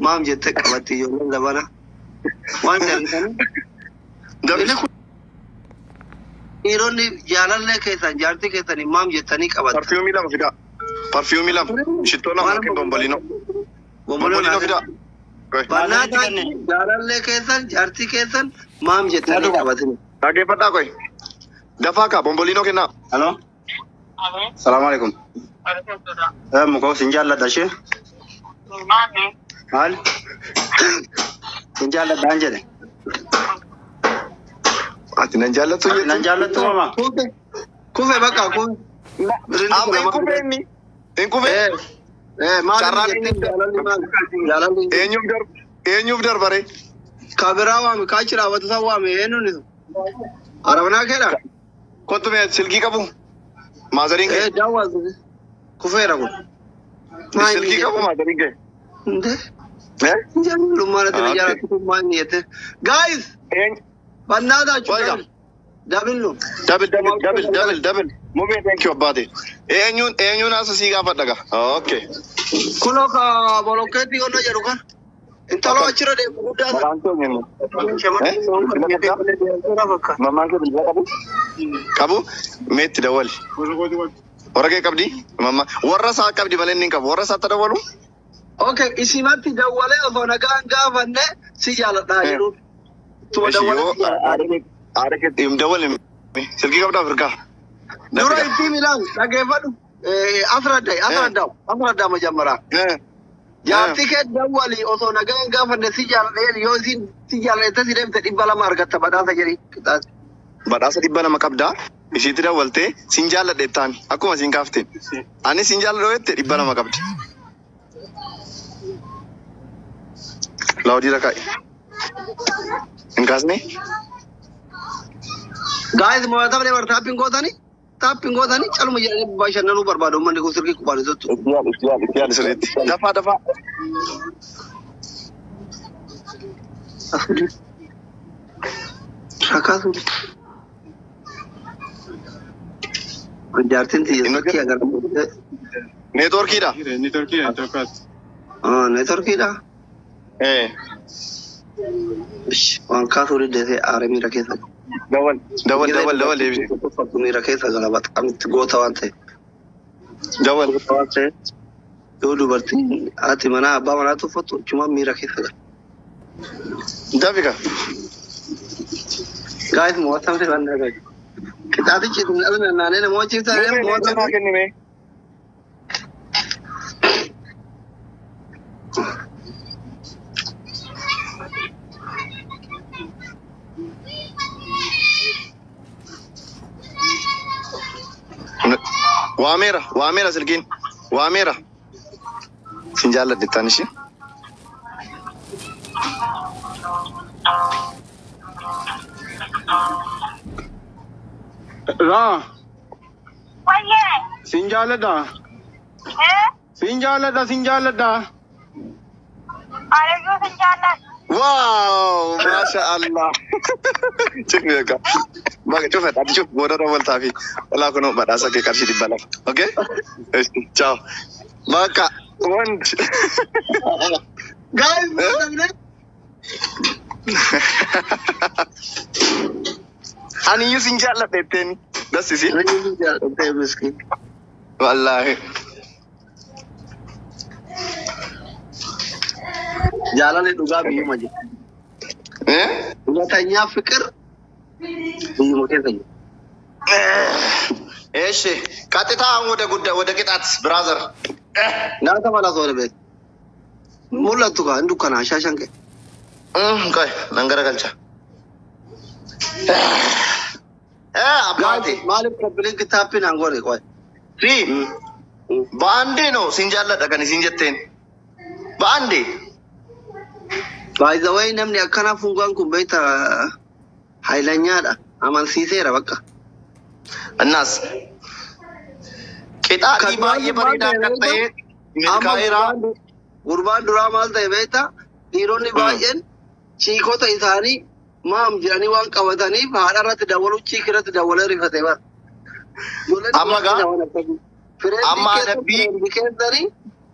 maam jettee qabatti ijoolleen dabana waan jallisan dhiironni jaalallee keessan jaartii keessanii maam jettanii qabatan. Parfiyuumii lama shittoo lama yookiin bombolino fida. Bannaa jaalallee keessan jaartii keessan maam jettanii qabatin. Dhaggeeffadhaa koy. Dafaa kaa bombolino kennaa. Halo. Assalamu alaikum. Muka sin jaalladha ishee. Maal? Sin jaalladha an jedhe. Ati nan jaallattu jettu. Nan jaallattu mama. Kufe bakka kufe. Amma hin kufe inni. Hin kufe. Eenyuuf darbare? Kabiraa waame kaachira wata waame eenyuun Arabnaa keedha. Kottu mee silkii qabu? Maazariin kee? Daawwaatu kufeera kun. Silkii qabu maazariin kee? Lummaanatti jaallattu maal niyete. Guys! Bannaa daachuudha. Dabillu. Dabil. Mumee thank you abbaate. Eenyuun asa sii gaafadha gaa. Okay. Kunoo ka bolokkeetti qonna jedhu kan. Intaloo achirra deemu guddaa. Mammaan kee bilbila qabu? Qabu? Meetti dawwali. Warra kee qabdi? Mamma. Warra isaa qabdi malee inni hin qabu. Warra isaatti dawwalu? Okay, isimatti dawwalee osoo nagaan gaafanne si jaaladhaa jedhu. Aada keetti hin dawwalin. Silkii qabdaa firqaa. Dura itti milaan dhageeffadhu. Asraddaa majammaraa. Jaartii kee dawwali osoo nagaan gaafanne si jaaladhee yoo isin si jaaladhee si deemte 200 argatta badhaasa jedhi. Badhaasa 200 qabdaa. Isiitti dawwaltee sin jaalladhe ta'an akkuma sin kaafteen. Ani sin jaalladhoo jette 200 qabdi. Laudii rakaa'i. Hin kaasne? Guys, mo'ataa bade taappiin gootanii caluma jedhanii bashannanuu barbaadu uummanni kun sirrii qubaan isattu. Itti sirriitti. Dafaa. Rakkaatu. Jaartiin tiyya sakkii agarra. Neetworkiidha? Neetworkiidha? Waan kaasuu diddeesee aaree miira keessa. Dawwal deebisee. Miira keessa galabata qamitti goota waan ta'e. Dawwal. Yoo dubartiin haati manaa abbaa manaa tuffattu cuma miira keessa gala. Dafika. Guys, mo'ataa bade waan dhagaa. Kitaatichi naannee nama hojjetaa mo'ataa kennime. Waameera silkiin. Waameera. Sin jaalladhe ta'an ishee. Raa. Sin jaalladha. Sin jaalladha. Areegoo sin jaalladha. Wow, Masha Allah. Cik mereka. Bagi cufet, adi cuf, bodoh rawal tapi. Kalau aku nak badasa ke kasih di balap, okay? Ciao. Maka, one. Guys, Ani you sinjak lah teten. Dah sisi. miskin. Wallahi. Jaalala dhugaa biyyuma jira. Hulatanya fikir biyyuma keessa jira. Eeshi, qaxitaan wada qixaat brother. Nyaata mala soore beek. Mul'attu kaa hin dukkanaa shaashan kee. Koi, nan garagalcha. Abbaati. Maaliif koppileen kitaabbiin hangoore qoy. Fi baandee no sin jaalladha kan isin jetteen. Baandee. By the way, namni akkana fungaan kun beekta haayilanyaadha. Amansiiseera bakka. Annas. Qixaatii baay'ee bareedaa kan ta'e milkaa'eera. Gurbaan duraa maal ta'e beekta dhiironni baay'een chiikota isaanii maam jedhanii waan qabataniif haadha irratti dawalu chiik irratti dawalee rifatee bara. Amma adabbii. Keessanii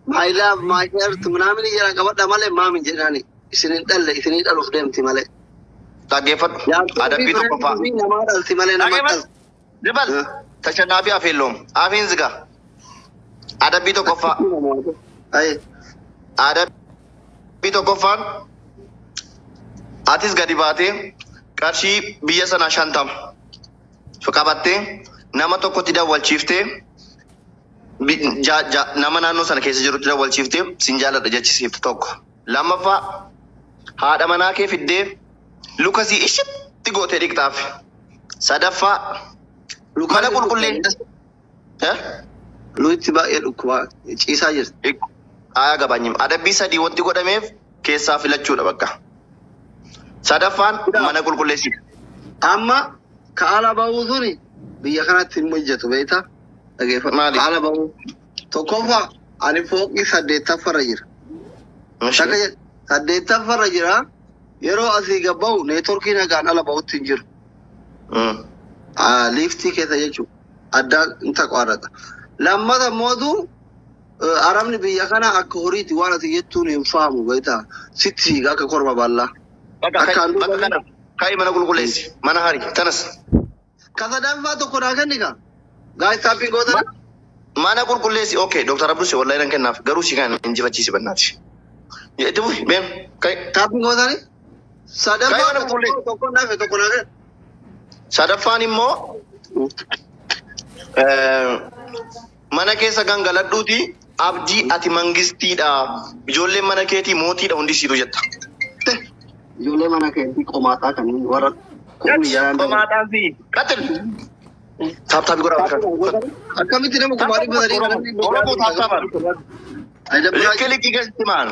my love, my heart, Munamini, Yakabata Male, Mammy Jenani. Isn't it? Isn't it all of them, Timale? Tagefat ada pito kofa. Dibal tashanabi afilom. Afin ziga. Ada pito kofa. Ay. Ada pito kofan. Atis gadi bate. Karshi biya sana shantam. Sukabatte. Nama tokko tidak wal chifte. Nama nano sana kesa jiru tidak wal chifte. Sinjala da jachi sifte tokko. Lama fa. Hada manake fidde. Lukasi ishit tigo te diktaaf. Sadafa mana kulkulle. Luitti baay'ee dhukkuba ciisaa jirti. Aya gabanyim. Adabbii sadii wanti godhameef keessaa filachuudha bakka. Sadaffaan mana qulqulleessi. Amma ka ala bahuu suni biyya kanatti hin hojjetu beektaa? Dhageeffadhu. Ka ala bahuu tokkoffaa ani fooqii 8 jira. Takka 8 jira. Yeroo asii gabbaa'u neetworkii nagaan ala bahutti hin jiru. Liiftii keessa jechuudha. Addaan hin taqwaadha. Lammata mootu Arabni biyya kana akka horiiti waan ati jettuun hin faamu beektaa? Sitti akka korma bal'aa. Bakka kana kaayi mana qulqulleessi. Mana hari tanas. Ka sadaffaa tokko naa kennikaa? Gaayis taappiin gootana? Mana qulqulleessi. Okay, Dr. Abdus wallahi nan kennaaf garuu si kan injifachiisi bannaati. Itti bu'i beem kaayi. Taappiin gootanii? Sadaffaa tokko naaf tokko naa kenna. Sadaffaan immoo mana keessa gangaladhuuti abdii ati mangistiidha. Ijoolleen mana keetii mootiidha hundi siitu jetta. Ijoollee mana keetii qomaataa kan warra qomaataan si qatil. Taaptaapi godhaa bakka. Akkamitti nama kumaatii badanii Oromoo taaptaapaan. Likki keessatti maan.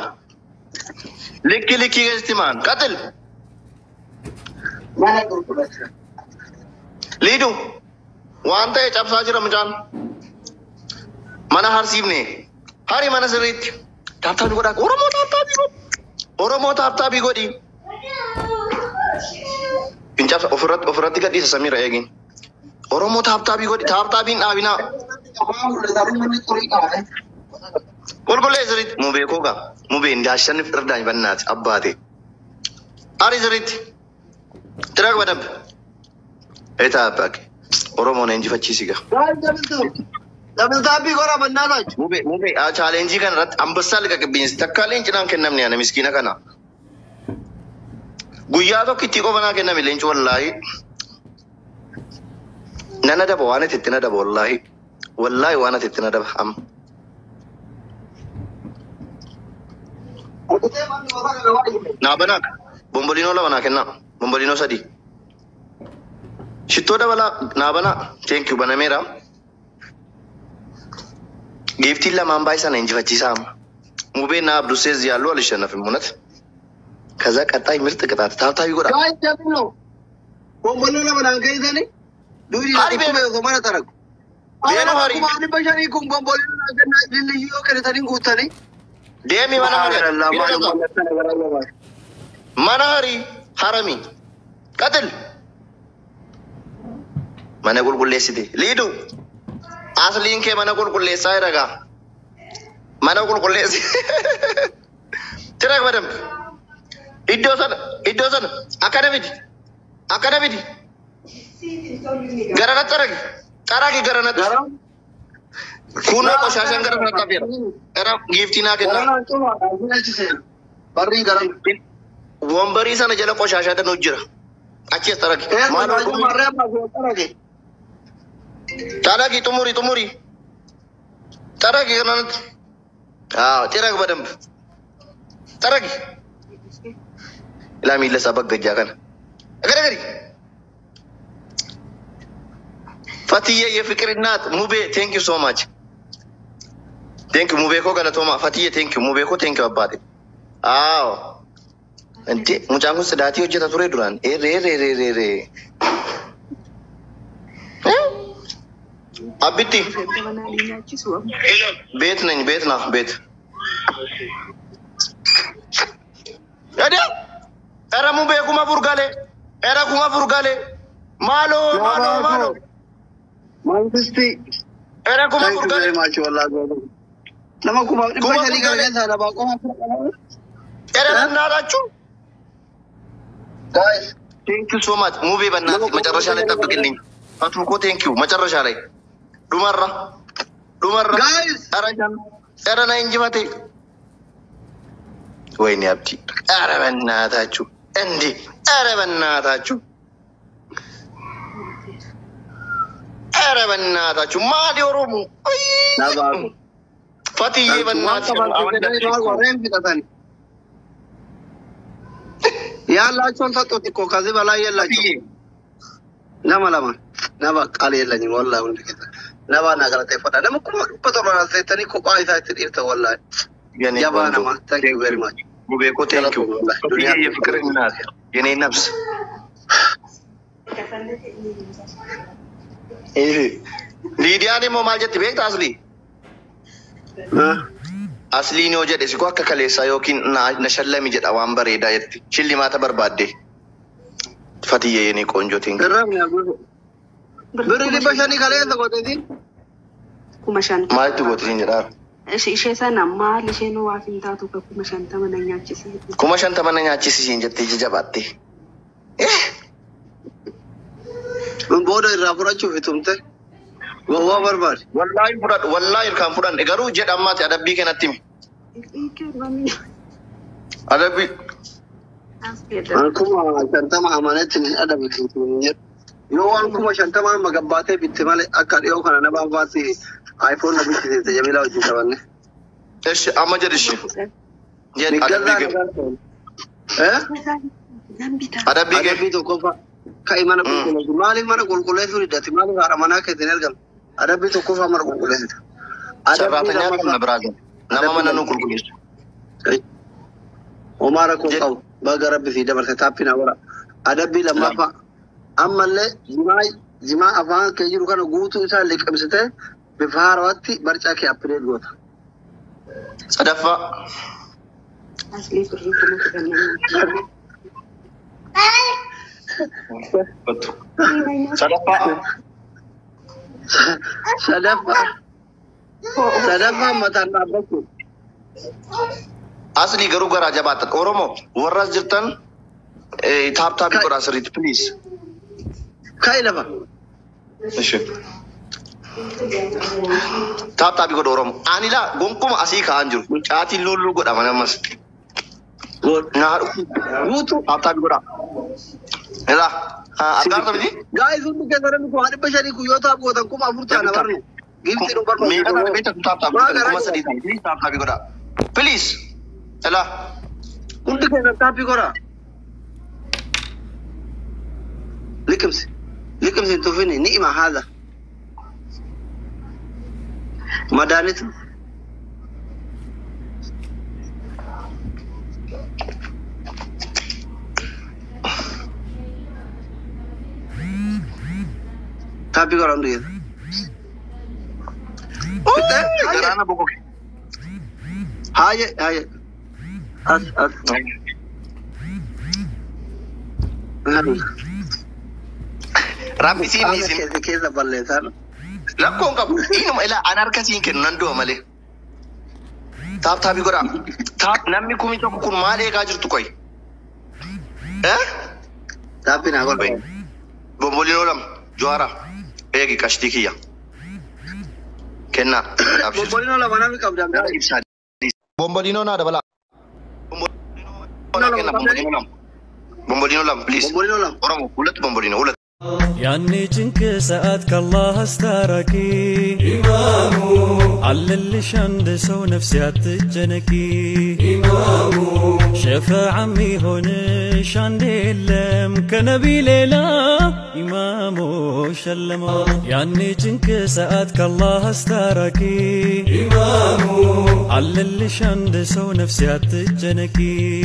Likki keessatti maan. Qatil. Liidu waan ta'e cabsaa jira mucaan. Mana harsiifne hari mana sirriitti taaptaapi godhaa. Oromoo taaptaapi godhi. Oromoo taaptaapi godhi. Pincabsa ofirratti gadhiisa Samiira eegin. Oromoo taaptaapi godhi. Taaptaapiin dhaabinaa. Qulqullee sirriitti. Mubee koogaa. Mubeen daashan firdaan bannaati abbaate. Ari sirriitti. Tiraak badab. Eta abbaake. Oromoon injifachiisi gaa. Dabeltaappii godhaa bannaa taatu. Mubee chaalenjii kana irratti ambassaa liqa qibbiinsi takka leencinaan kennamne ana miskiina kana. Guyyaa tokko itti qofanaa kenname leenci wallaahi. Nana daba waan itti na daba wallaahi. Wallaahi waan itti na daba amma. Naa banaa bomboliinoo lama naa kennaa. Bomboliinoo 3. Shittoo dabalaa naa banaa. Thank you banameera. Giftiin lamaan baay'isan injifachiisaa amma. Mubeen naa Abduseez yaalluu alishannaf immunat. ከዛ ቀጣይ ምርጥ ቅጣት ታብታቢ ጎዳ ነው ቦምቦሎ ለማን ከይዘኒ ዱሪ ነው ማለት ታረቁ አያና ሃሪ ማን በሻሪ ኩን ቦምቦሎ ለገና ልልዩ ከለተን ጉተኒ ደሚ ማናሪ ሐረሚ ቀጥል ማነ ቁልቁሌሲቲ ሊዱ አስሊን ከ ማነ ቁልቁሌሳ ይረጋ ማነ ቁልቁሌሲ ትረክ በደንብ Iddosan akademiti garanat garanat kuna koshashan garanat tapir era giftina kenna barri garan wombari sana jala koshasha da nujira achi taragi taragi tumuri taragi garanat tirag badam taragi Ilami illa sabak gajah kan. Agari. Fatiyya ye fikrinat Mube, thank you so much. Thank you Mube ko galatoma. Fatiyya thank you Mube ko thank you abbate. Nanti mucaan kun sedati hojjeta ture duran. Re. Abitti. Bet na. Ada? Era Mube kuma furgale. Malo. Mangisti. Era kuma furgale. لما كم بشري كذا أنا بقوم أنا ناراتشو guys thank you so much movie بنات ما جرى شالي تبقيني أتوقع thank you ما جرى شالي دومرة guys أنا إنجماتي وين يا أبتي أنا بناتاتشو عندي أنا بناتاتشو ما دي أرومو نبغى فتي بناتشو يا الله شلون تطوتي كوكازي بلا يلا نما نبغى قالي يلا ني والله ولا كذا نبغى نقرأ تفضل نما كم بتروح سيتني كوباي سايتني إرتا والله يا بانا ما thank you very much مبيكو thank you يا فكر الناس يعني نفس ليديا دي مو مالجت بيك أصلي أصلي نوجد إسقاط ككليسا يوكين نشلة ميجت أوام بريدا يتي شلي ما تبر بادي فتيه يعني كونجو تينك بريدي بشاني كليسا قطعتي كمشان ما تقولين جدار إيش سنة ما ليشينو وافين تاتو كمشان تمنى نياتشيسي كمشان تمنى نياتشيسي جت جاباتي من بودا الرافورة شوفي تومته وهو بربار والله كان فران إغارو جد أماتي أدبي كنا تيم أدبي أنكم شنطة ما أمانتني أدبي كنتم يو أنكم شنطة ما مقبّاتي بيتمال أكاد يو كنا نبغى باسي آيفون نبي تيجي جميلة وجدي كمان إيش أما جديش جد أدبي تو كوفا كاي مانا كولكولة مالي مانا كولكولة سوري داتي مالي غارة مانا كتير كم أدبي تو كوفا مانا كولكولة شرطة كم نبرازن نما مانا نو كولكولة ومارا كوكاو بغرب في دبر ستابين أورا أدبي لما فا أما اللي جماع أفان كيجي ركانو غوتو إنسان لك أمسته بفهار وقتي برجع كي أبريد غوتا صدفة أصلي كريم صدفة متنا بكو أصلي غرو غرا جبات أورومو ورّاس جرتن تاب كورا سريت بليز كاي لفا إيش تاب كورا أورومو أني لا غونكم أسي كانجو أتي لولو كورا مانا مس نهار غوتو تاب كورا لا أكار تبدي guys undu ke dare ko hari bashari ku yota ko dan kuma furta na barno gimti no barno me kana beta tap kuma sadi please tap kora please ela undu ke tapi kora لكم انتو فيني نعمة هذا مدانته tapi orang dia. Karena bokok. Hai. As. Rapi sini. Kesa ballesan. Lakko kamu. Ini malah anarkasi yang nando male. Tapi kora. Namni kumi tu kun male kajur tu koi. Tapi nak kau. Bombolino lam juara. Egi kashti kiya. Kenna. Bombolino lam mana mi kabdam. Bombolino na ada bala. Bombolino lam please. Bombolino lam. Orang ulat bombolino ulat. يعني جنك ساعتك الله استاركي إمامو على اللي شند سو نفسي أتجنكي إمامو شفا عمي هون شند اللم كنبي ليلى إمامو شلمو يعني جنك ساعتك الله استاركي إمامو على اللي شند سو نفسي أتجنكي